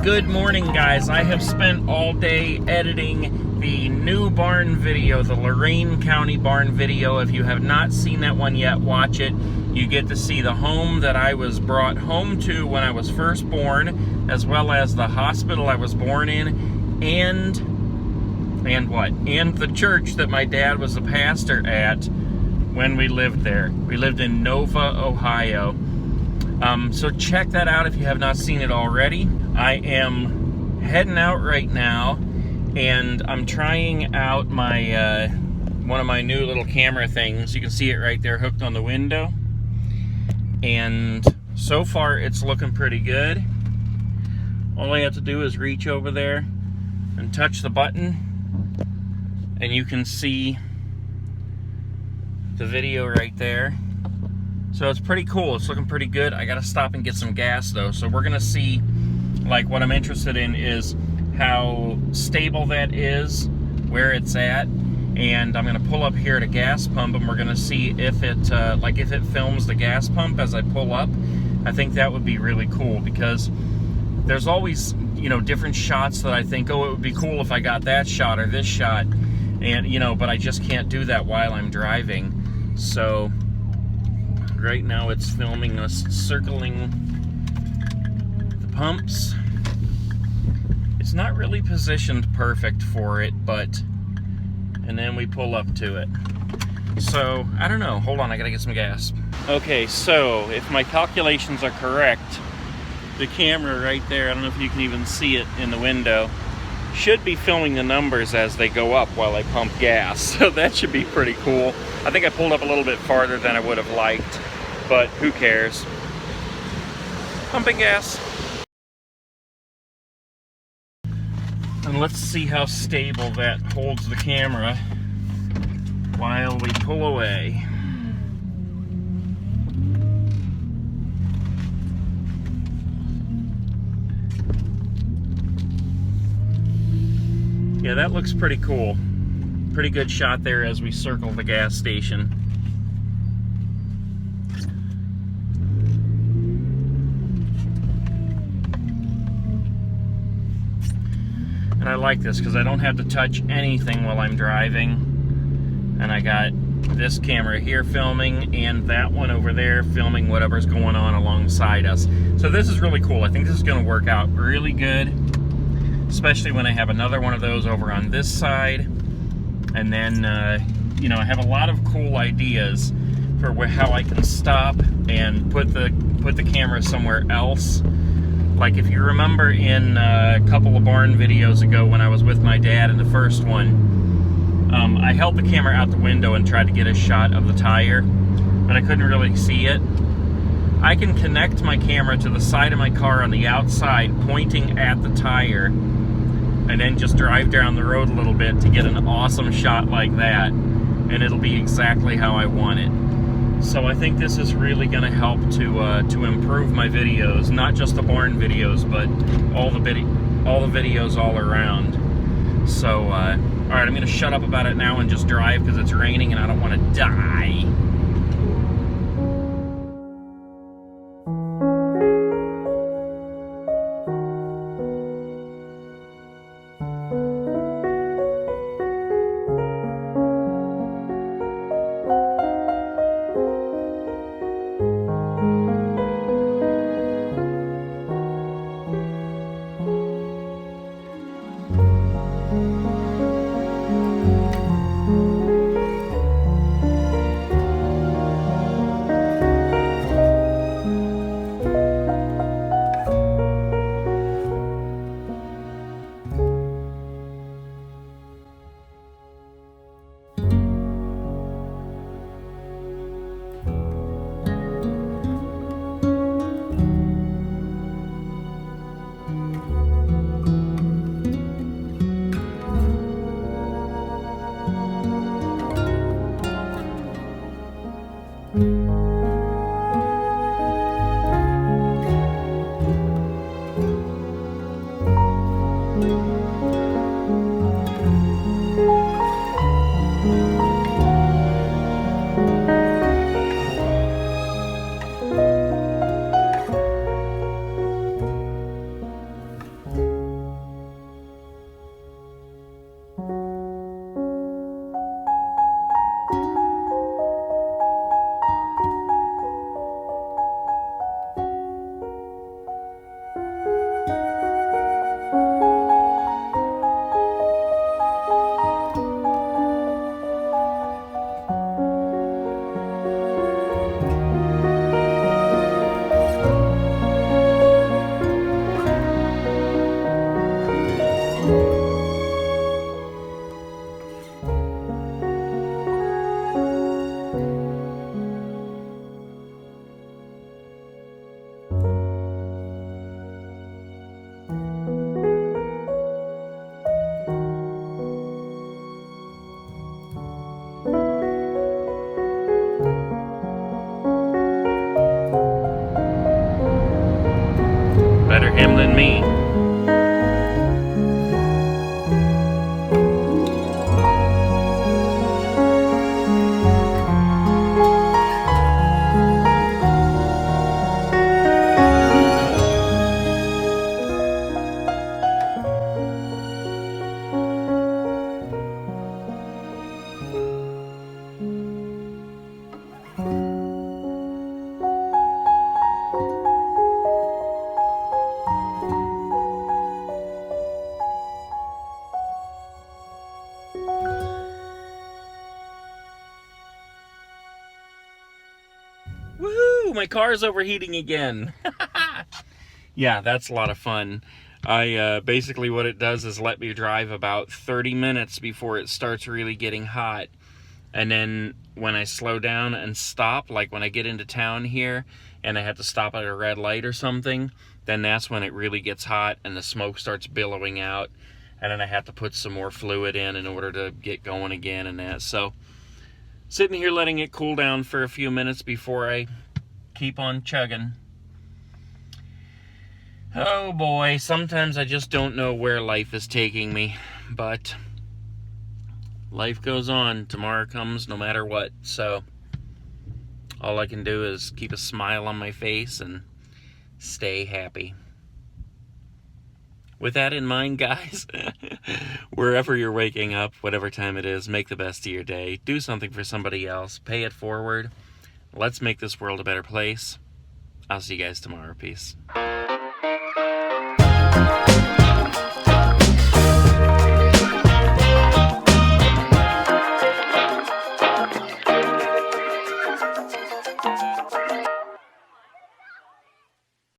Good morning, guys. I have spent all day editing the new barn video, the Lorain County barn video. If you have not seen that one yet, watch it. You get to see the home that I was brought home to when I was first born, as well as the hospital I was born in, and the church that my dad was a pastor at when we lived there. We lived in Nova, Ohio. So check that out if you have not seen it already. I am heading out right now, and I'm trying out my one of my new little camera things. You can see it right there hooked on the window. And so far it's looking pretty good. All I have to do is reach over there and touch the button, and you can see the video right there. So it's pretty cool. It's looking pretty good. I gotta stop and get some gas though. So we're gonna see, like, what I'm interested in is how stable that is, where it's at, and I'm gonna pull up here at a gas pump, and we're gonna see if it if it films the gas pump as I pull up. I think that would be really cool, because there's always, you know, different shots that I think, oh, it would be cool if I got that shot or this shot, and you know, but I just can't do that while I'm driving. So right now it's filming us circling the pumps. It's not really positioned perfect for it, but, and then we pull up to it. So, I don't know. Hold on, I gotta get some gas. Okay, so if my calculations are correct, the camera right there, I don't know if you can even see it in the window, should be filming the numbers as they go up while I pump gas. So that should be pretty cool. I think I pulled up a little bit farther than I would have liked, but who cares? Pumping gas. And let's see how stable that holds the camera while we pull away. Yeah, that looks pretty cool. Pretty good shot there as we circle the gas station. And I like this because I don't have to touch anything while I'm driving. And I got this camera here filming, and that one over there filming whatever's going on alongside us. So this is really cool. I think this is going to work out really good, especially when I have another one of those over on this side. And then, you know, I have a lot of cool ideas for how I can stop and put the camera somewhere else. Like, if you remember in a couple of barn videos ago when I was with my dad in the first one, I held the camera out the window and tried to get a shot of the tire, but I couldn't really see it. I can connect my camera to the side of my car on the outside, pointing at the tire, and then just drive down the road a little bit to get an awesome shot like that, and it'll be exactly how I want it. So I think this is really going to help to improve my videos, not just the barn videos, but all the videos all around. So, all right, I'm going to shut up about it now and just drive because it's raining and I don't want to die. me. Woohoo! My car's overheating again. Yeah, that's a lot of fun. I basically what it does is let me drive about 30 minutes before it starts really getting hot. And then when I slow down and stop, like when I get into town here and I have to stop at a red light or something, then that's when it really gets hot and the smoke starts billowing out. And then I have to put some more fluid in order to get going again and that. So sitting here letting it cool down for a few minutes before I keep on chugging. Oh boy, sometimes I just don't know where life is taking me, but life goes on. Tomorrow comes no matter what, so all I can do is keep a smile on my face and stay happy. With that in mind, guys, wherever you're waking up, whatever time it is, make the best of your day. Do something for somebody else. Pay it forward. Let's make this world a better place. I'll see you guys tomorrow. Peace.